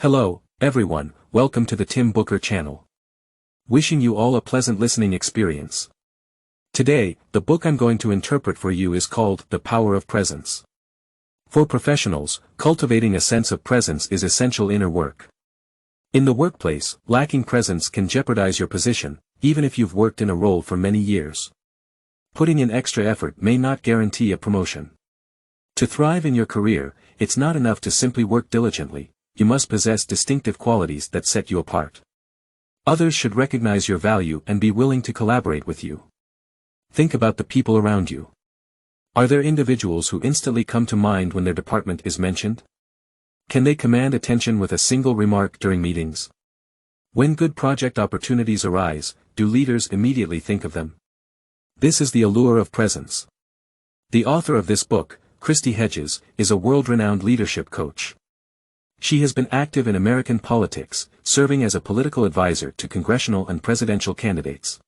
Hello, everyone, welcome to the Tim Booker channel. Wishing you all a pleasant listening experience. Today, the book I'm going to interpret for you is called The Power of Presence. For professionals, cultivating a sense of presence is essential inner work. In the workplace, lacking presence can jeopardize your position, even if you've worked in a role for many years. Putting in extra effort may not guarantee a promotion. To thrive in your career, it's not enough to simply work diligently. You must possess distinctive qualities that set you apart. Others should recognize your value and be willing to collaborate with you. Think about the people around you. Are there individuals who instantly come to mind when their department is mentioned? Can they command attention with a single remark during meetings? When good project opportunities arise, do leaders immediately think of them? This is the allure of presence. The author of this book, Christy Hedges, is a world-renowned leadership coach. She has been active in American politics, serving as a political advisor to congressional and presidential candidates.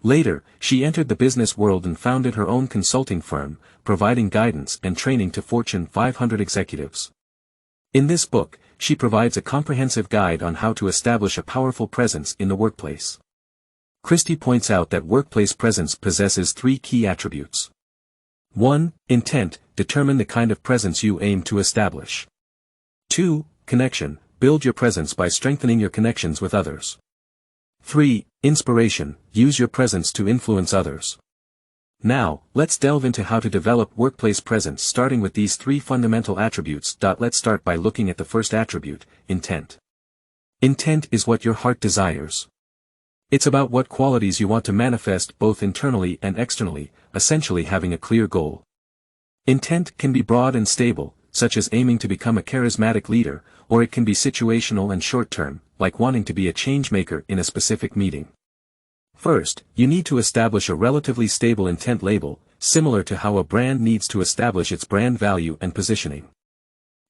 Later, she entered the business world and founded her own consulting firm, providing guidance and training to Fortune 500 executives. In this book, she provides a comprehensive guide on how to establish a powerful presence in the workplace. Christy points out that workplace presence possesses three key attributes. 1. Intent, determine the kind of presence you aim to establish. 2. Connection, build your presence by strengthening your connections with others. 3. Inspiration, use your presence to influence others. Now, let's delve into how to develop workplace presence starting with these three fundamental attributes. Let's start by looking at the first attribute, intent. Intent is what your heart desires. It's about what qualities you want to manifest both internally and externally, essentially having a clear goal. Intent can be broad and stable, such as aiming to become a charismatic leader, or it can be situational and short-term, like wanting to be a change-maker in a specific meeting. First, you need to establish a relatively stable intent label, similar to how a brand needs to establish its brand value and positioning.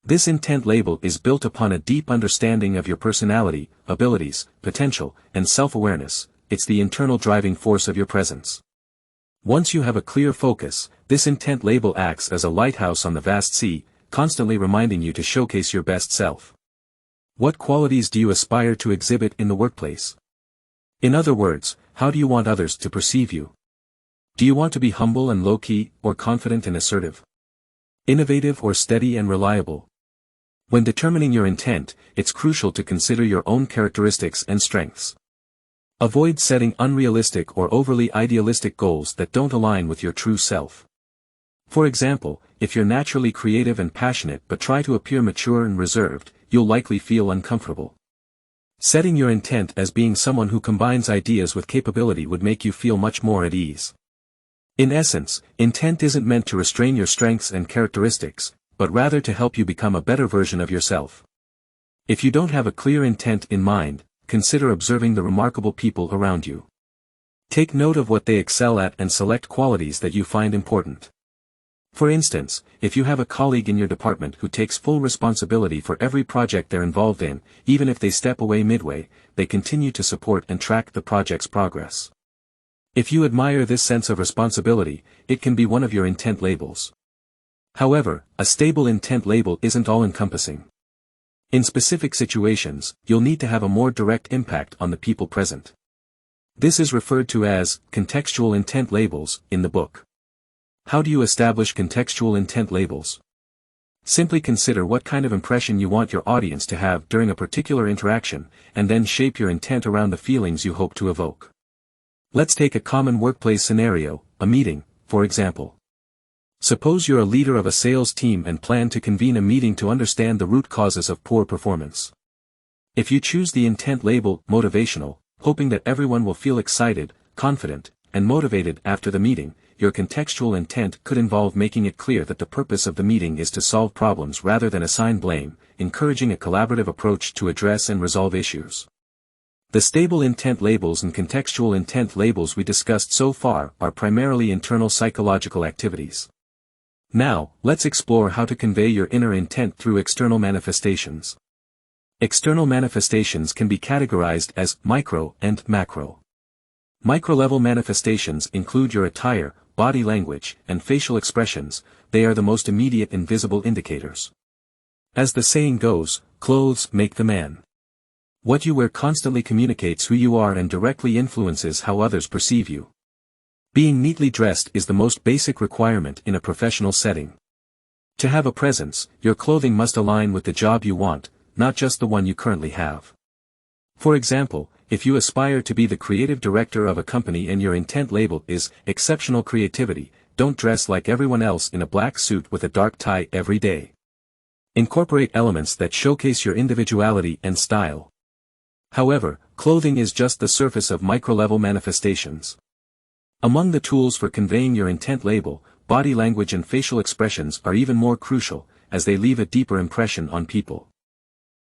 This intent label is built upon a deep understanding of your personality, abilities, potential, and self-awareness. It's the internal driving force of your presence. Once you have a clear focus, this intent label acts as a lighthouse on the vast sea, constantly reminding you to showcase your best self. What qualities do you aspire to exhibit in the workplace? In other words, how do you want others to perceive you? Do you want to be humble and low-key, or confident and assertive? Innovative or steady and reliable? When determining your intent, it's crucial to consider your own characteristics and strengths. Avoid setting unrealistic or overly idealistic goals that don't align with your true self. For example, if you're naturally creative and passionate but try to appear mature and reserved, you'll likely feel uncomfortable. Setting your intent as being someone who combines ideas with capability would make you feel much more at ease. In essence, intent isn't meant to restrain your strengths and characteristics, but rather to help you become a better version of yourself. If you don't have a clear intent in mind, consider observing the remarkable people around you. Take note of what they excel at and select qualities that you find important. For instance, if you have a colleague in your department who takes full responsibility for every project they're involved in, even if they step away midway, they continue to support and track the project's progress. If you admire this sense of responsibility, it can be one of your intent labels. However, a stable intent label isn't all-encompassing. In specific situations, you'll need to have a more direct impact on the people present. This is referred to as contextual intent labels in the book. How do you establish contextual intent labels? Simply consider what kind of impression you want your audience to have during a particular interaction, and then shape your intent around the feelings you hope to evoke. Let's take a common workplace scenario, a meeting, for example. Suppose you're a leader of a sales team and plan to convene a meeting to understand the root causes of poor performance. If you choose the intent label, motivational, hoping that everyone will feel excited, confident, and motivated after the meeting, your contextual intent could involve making it clear that the purpose of the meeting is to solve problems rather than assign blame, encouraging a collaborative approach to address and resolve issues. The stable intent labels and contextual intent labels we discussed so far are primarily internal psychological activities. Now, let's explore how to convey your inner intent through external manifestations. External manifestations can be categorized as micro and macro. Micro-level manifestations include your attire, body language, and facial expressions. They are the most immediate and visible indicators. As the saying goes, Clothes make the man. What you wear constantly communicates who you are and directly influences how others perceive you. Being neatly dressed is the most basic requirement in a professional setting. To have a presence, your clothing must align with the job you want, not just the one you currently have. For example, if you aspire to be the creative director of a company and your intent label is exceptional creativity, don't dress like everyone else in a black suit with a dark tie every day. Incorporate elements that showcase your individuality and style. However, clothing is just the surface of micro-level manifestations. Among the tools for conveying your intent label, body language and facial expressions are even more crucial, as they leave a deeper impression on people.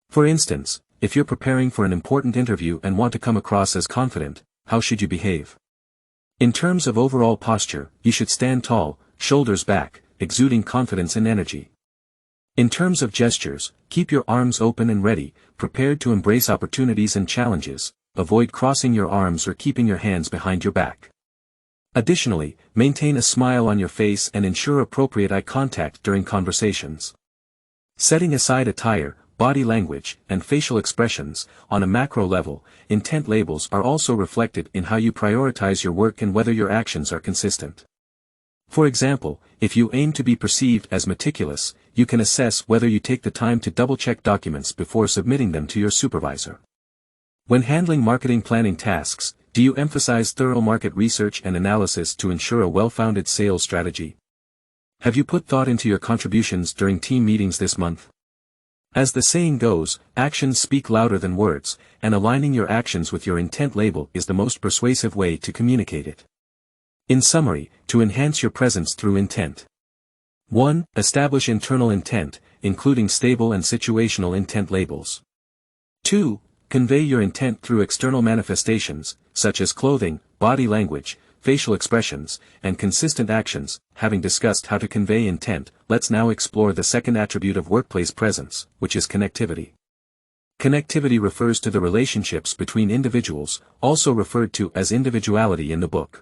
For instance, if you're preparing for an important interview and want to come across as confident, how should you behave? In terms of overall posture, you should stand tall, shoulders back, exuding confidence and energy. In terms of gestures, keep your arms open and ready, prepared to embrace opportunities and challenges. Avoid crossing your arms or keeping your hands behind your back. Additionally, maintain a smile on your face and ensure appropriate eye contact during conversations. Setting aside attire, body language, and facial expressions, on a macro level, intent labels are also reflected in how you prioritize your work and whether your actions are consistent. For example, if you aim to be perceived as meticulous, you can assess whether you take the time to double-check documents before submitting them to your supervisor. When handling marketing planning tasks, do you emphasize thorough market research and analysis to ensure a well-founded sales strategy? Have you put thought into your contributions during team meetings this month? As the saying goes, actions speak louder than words, and aligning your actions with your intent label is the most persuasive way to communicate it. In summary, to enhance your presence through intent. 1. Establish internal intent, including stable and situational intent labels. 2. Convey your intent through external manifestations, such as clothing, body language, facial expressions, and consistent actions. Having discussed how to convey intent, let's now explore the second attribute of workplace presence, which is connectivity. Connectivity refers to the relationships between individuals, also referred to as individuality in the book.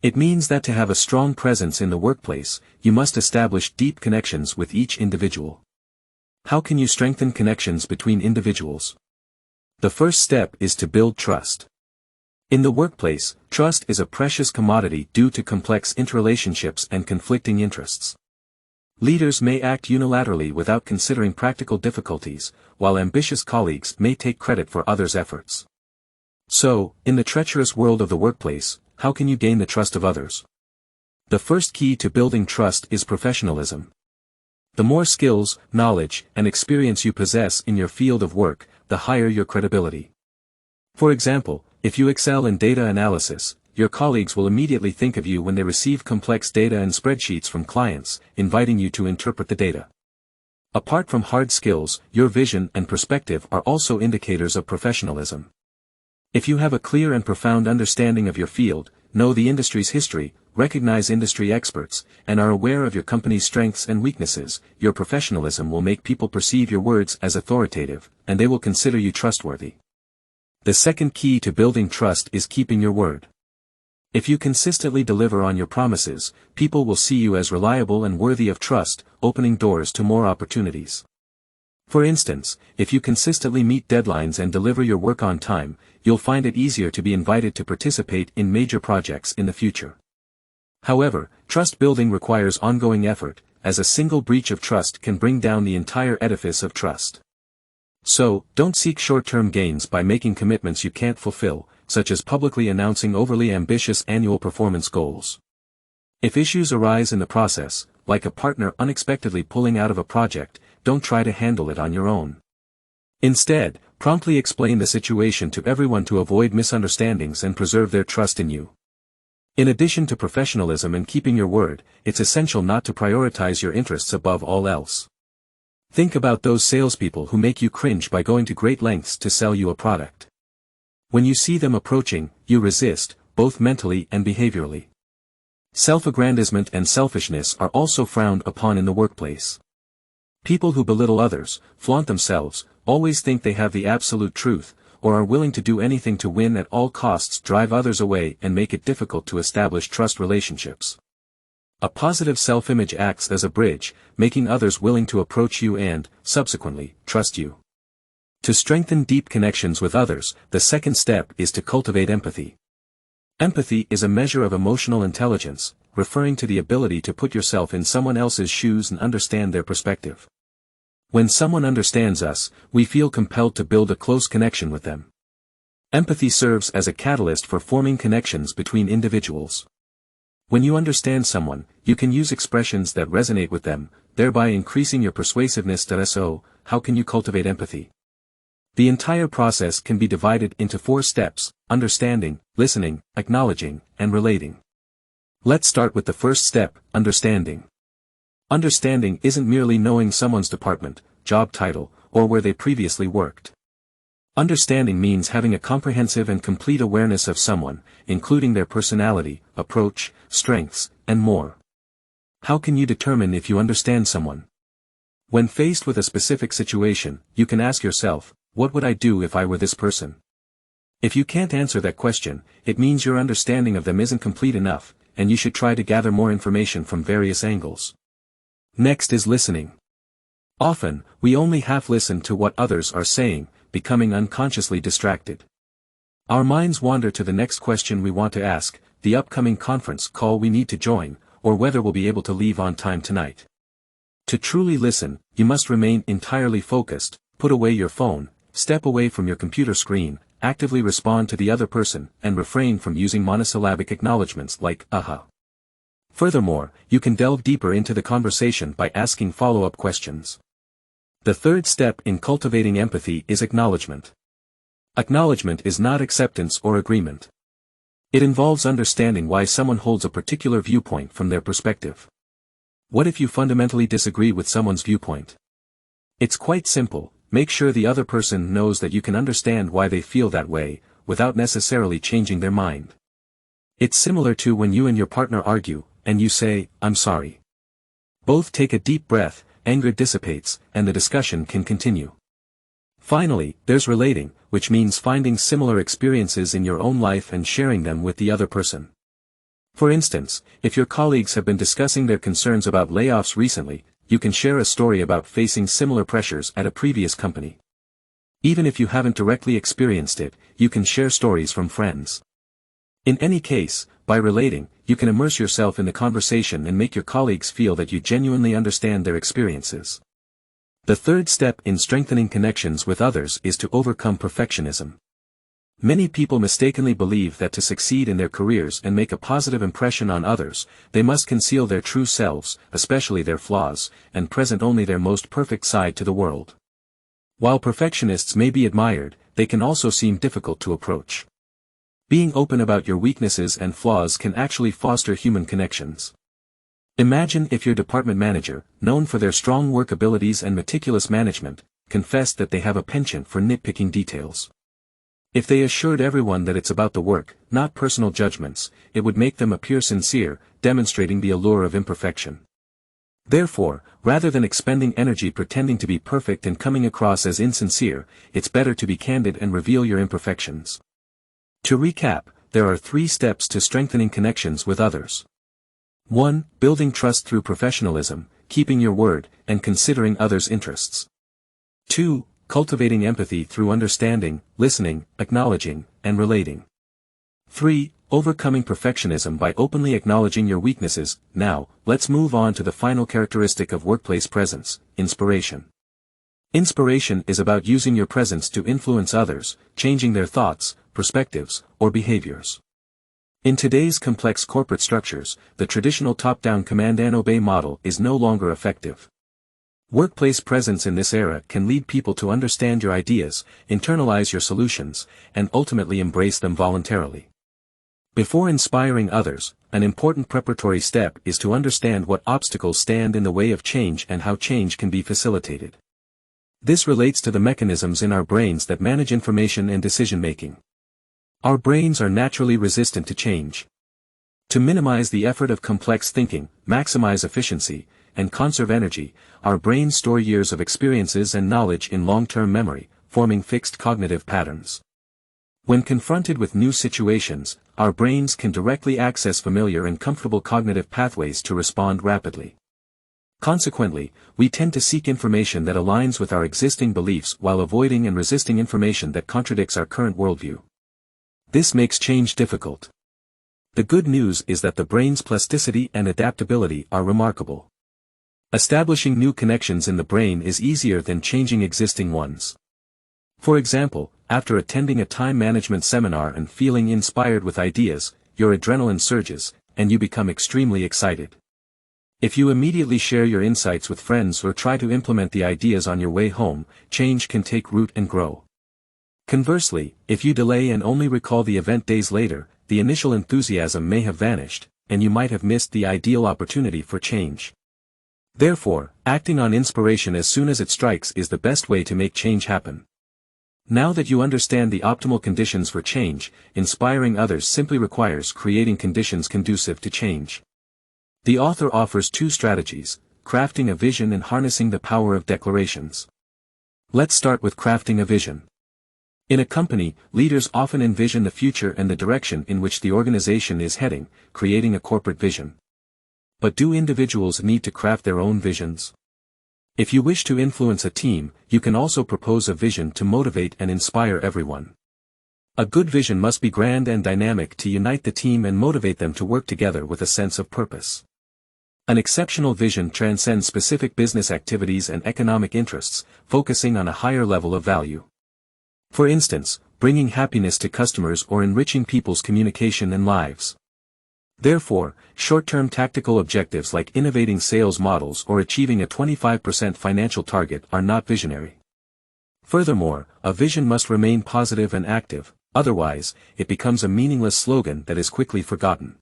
It means that to have a strong presence in the workplace, you must establish deep connections with each individual. How can you strengthen connections between individuals? The first step is to build trust. In the workplace, trust is a precious commodity due to complex interrelationships and conflicting interests. Leaders may act unilaterally without considering practical difficulties, while ambitious colleagues may take credit for others' efforts. So, in the treacherous world of the workplace, how can you gain the trust of others? The first key to building trust is professionalism. The more skills, knowledge, and experience you possess in your field of work, the higher your credibility. For example, if you excel in data analysis, your colleagues will immediately think of you when they receive complex data and spreadsheets from clients, inviting you to interpret the data. Apart from hard skills, your vision and perspective are also indicators of professionalism. If you have a clear and profound understanding of your field, know the industry's history, recognize industry experts, and are aware of your company's strengths and weaknesses, your professionalism will make people perceive your words as authoritative, and they will consider you trustworthy. The second key to building trust is keeping your word. If you consistently deliver on your promises, people will see you as reliable and worthy of trust, opening doors to more opportunities. For instance, if you consistently meet deadlines and deliver your work on time, you'll find it easier to be invited to participate in major projects in the future. However, trust building requires ongoing effort, as a single breach of trust can bring down the entire edifice of trust. So, don't seek short-term gains by making commitments you can't fulfill, such as publicly announcing overly ambitious annual performance goals. If issues arise in the process, like a partner unexpectedly pulling out of a project, don't try to handle it on your own. Instead, promptly explain the situation to everyone to avoid misunderstandings and preserve their trust in you. In addition to professionalism and keeping your word, it's essential not to prioritize your interests above all else. Think about those salespeople who make you cringe by going to great lengths to sell you a product. When you see them approaching, you resist, both mentally and behaviorally. Self-aggrandizement and selfishness are also frowned upon in the workplace. People who belittle others, flaunt themselves, always think they have the absolute truth, or are willing to do anything to win at all costs, drive others away and make it difficult to establish trust relationships. A positive self-image acts as a bridge, making others willing to approach you and, subsequently, trust you. To strengthen deep connections with others, the second step is to cultivate empathy. Empathy is a measure of emotional intelligence, referring to the ability to put yourself in someone else's shoes and understand their perspective. When someone understands us, we feel compelled to build a close connection with them. Empathy serves as a catalyst for forming connections between individuals. When you understand someone, you can use expressions that resonate with them, thereby increasing your persuasiveness. So, how can you cultivate empathy? The entire process can be divided into 4 steps: understanding, listening, acknowledging, and relating. Let's start with the first step, understanding. Understanding isn't merely knowing someone's department, job title, or where they previously worked. Understanding means having a comprehensive and complete awareness of someone, including their personality, approach, strengths, and more. How can you determine if you understand someone? When faced with a specific situation, you can ask yourself, what would I do if I were this person? If you can't answer that question, it means your understanding of them isn't complete enough, and you should try to gather more information from various angles. Next is listening. Often, we only half listen to what others are saying, becoming unconsciously distracted. Our minds wander to the next question we want to ask, the upcoming conference call we need to join, or whether we'll be able to leave on time tonight. To truly listen, you must remain entirely focused, put away your phone, step away from your computer screen, actively respond to the other person, and refrain from using monosyllabic acknowledgments like, aha. Furthermore, you can delve deeper into the conversation by asking follow-up questions. The third step in cultivating empathy is acknowledgement. Acknowledgement is not acceptance or agreement. It involves understanding why someone holds a particular viewpoint from their perspective. What if you fundamentally disagree with someone's viewpoint? It's quite simple. Make sure the other person knows that you can understand why they feel that way, without necessarily changing their mind. It's similar to when you and your partner argue, and you say, "I'm sorry." Both take a deep breath, anger dissipates, and the discussion can continue. Finally, there's relating, which means finding similar experiences in your own life and sharing them with the other person. For instance, if your colleagues have been discussing their concerns about layoffs recently, you can share a story about facing similar pressures at a previous company. Even if you haven't directly experienced it, you can share stories from friends. In any case, by relating, you can immerse yourself in the conversation and make your colleagues feel that you genuinely understand their experiences. The third step in strengthening connections with others is to overcome perfectionism. Many people mistakenly believe that to succeed in their careers and make a positive impression on others, they must conceal their true selves, especially their flaws, and present only their most perfect side to the world. While perfectionists may be admired, they can also seem difficult to approach. Being open about your weaknesses and flaws can actually foster human connections. Imagine if your department manager, known for their strong work abilities and meticulous management, confessed that they have a penchant for nitpicking details. If they assured everyone that it's about the work, not personal judgments, it would make them appear sincere, demonstrating the allure of imperfection. Therefore, rather than expending energy pretending to be perfect and coming across as insincere, it's better to be candid and reveal your imperfections. To recap, there are 3 steps to strengthening connections with others. 1. Building trust through professionalism, keeping your word, and considering others' interests. 2. Cultivating empathy through understanding, listening, acknowledging, and relating. 3. Overcoming perfectionism by openly acknowledging your weaknesses. Now, let's move on to the final characteristic of workplace presence, inspiration. Inspiration is about using your presence to influence others, changing their thoughts, perspectives, or behaviors. In today's complex corporate structures, the traditional top-down command and obey model is no longer effective. Workplace presence in this era can lead people to understand your ideas, internalize your solutions, and ultimately embrace them voluntarily. Before inspiring others, an important preparatory step is to understand what obstacles stand in the way of change and how change can be facilitated. This relates to the mechanisms in our brains that manage information and decision-making. Our brains are naturally resistant to change. To minimize the effort of complex thinking, maximize efficiency, and conserve energy, our brains store years of experiences and knowledge in long-term memory, forming fixed cognitive patterns. When confronted with new situations, our brains can directly access familiar and comfortable cognitive pathways to respond rapidly. Consequently, we tend to seek information that aligns with our existing beliefs while avoiding and resisting information that contradicts our current worldview. This makes change difficult. The good news is that the brain's plasticity and adaptability are remarkable. Establishing new connections in the brain is easier than changing existing ones. For example, after attending a time management seminar and feeling inspired with ideas, your adrenaline surges, and you become extremely excited. If you immediately share your insights with friends or try to implement the ideas on your way home, change can take root and grow. Conversely, if you delay and only recall the event days later, the initial enthusiasm may have vanished, and you might have missed the ideal opportunity for change. Therefore, acting on inspiration as soon as it strikes is the best way to make change happen. Now that you understand the optimal conditions for change, inspiring others simply requires creating conditions conducive to change. The author offers two strategies: crafting a vision and harnessing the power of declarations. Let's start with crafting a vision. In a company, leaders often envision the future and the direction in which the organization is heading, creating a corporate vision. But do individuals need to craft their own visions? If you wish to influence a team, you can also propose a vision to motivate and inspire everyone. A good vision must be grand and dynamic to unite the team and motivate them to work together with a sense of purpose. An exceptional vision transcends specific business activities and economic interests, focusing on a higher level of value. For instance, bringing happiness to customers or enriching people's communication and lives. Therefore, short-term tactical objectives like innovating sales models or achieving a 25% financial target are not visionary. Furthermore, a vision must remain positive and active, otherwise, it becomes a meaningless slogan that is quickly forgotten.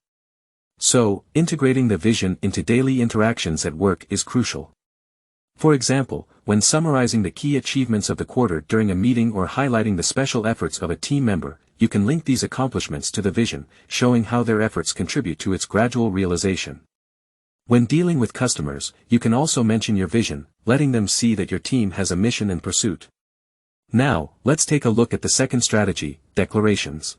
So, integrating the vision into daily interactions at work is crucial. For example, when summarizing the key achievements of the quarter during a meeting or highlighting the special efforts of a team member, you can link these accomplishments to the vision, showing how their efforts contribute to its gradual realization. When dealing with customers, you can also mention your vision, letting them see that your team has a mission and pursuit. Now, let's take a look at the second strategy: declarations.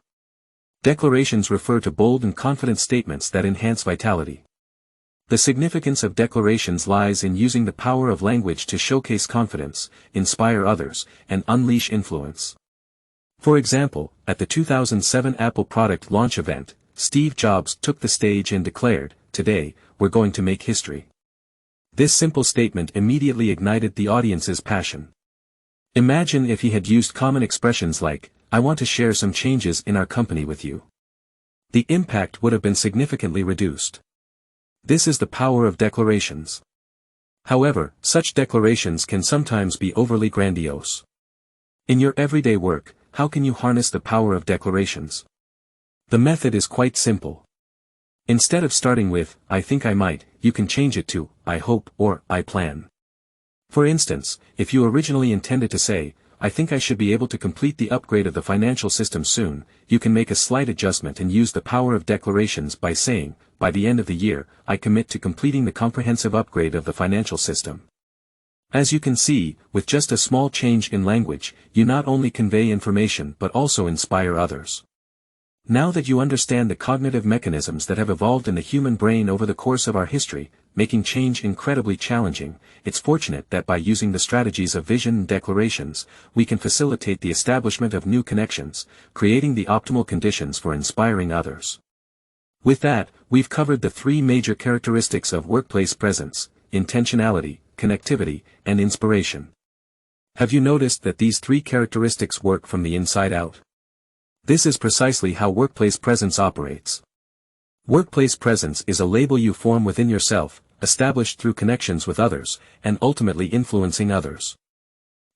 Declarations refer to bold and confident statements that enhance vitality. The significance of declarations lies in using the power of language to showcase confidence, inspire others, and unleash influence. For example, at the 2007 Apple product launch event, Steve Jobs took the stage and declared, "Today, we're going to make history." This simple statement immediately ignited the audience's passion. Imagine if he had used common expressions like, "I want to share some changes in our company with you." The impact would have been significantly reduced. This is the power of declarations. However, such declarations can sometimes be overly grandiose. In your everyday work, how can you harness the power of declarations? The method is quite simple. Instead of starting with, "I think I might," you can change it to, "I hope," or "I plan." For instance, if you originally intended to say, "I think I should be able to complete the upgrade of the financial system soon," you can make a slight adjustment and use the power of declarations by saying, "By the end of the year, I commit to completing the comprehensive upgrade of the financial system." As you can see, with just a small change in language, you not only convey information but also inspire others. Now that you understand the cognitive mechanisms that have evolved in the human brain over the course of our history, making change incredibly challenging, it's fortunate that by using the strategies of vision and declarations, we can facilitate the establishment of new connections, creating the optimal conditions for inspiring others. With that, we've covered the three major characteristics of workplace presence: intentionality, connectivity, and inspiration. Have you noticed that these three characteristics work from the inside out? This is precisely how workplace presence operates. Workplace presence is a label you form within yourself, established through connections with others, and ultimately influencing others.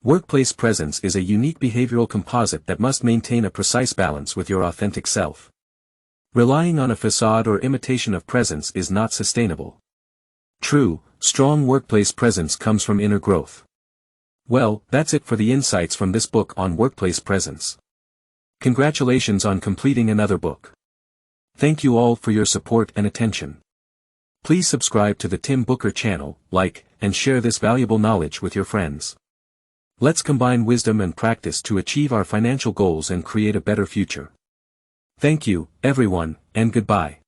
Workplace presence is a unique behavioral composite that must maintain a precise balance with your authentic self. Relying on a facade or imitation of presence is not sustainable. True, strong workplace presence comes from inner growth. Well, that's it for the insights from this book on workplace presence. Congratulations on completing another book. Thank you all for your support and attention. Please subscribe to the Tim Booker channel, like, and share this valuable knowledge with your friends. Let's combine wisdom and practice to achieve our financial goals and create a better future. Thank you, everyone, and goodbye.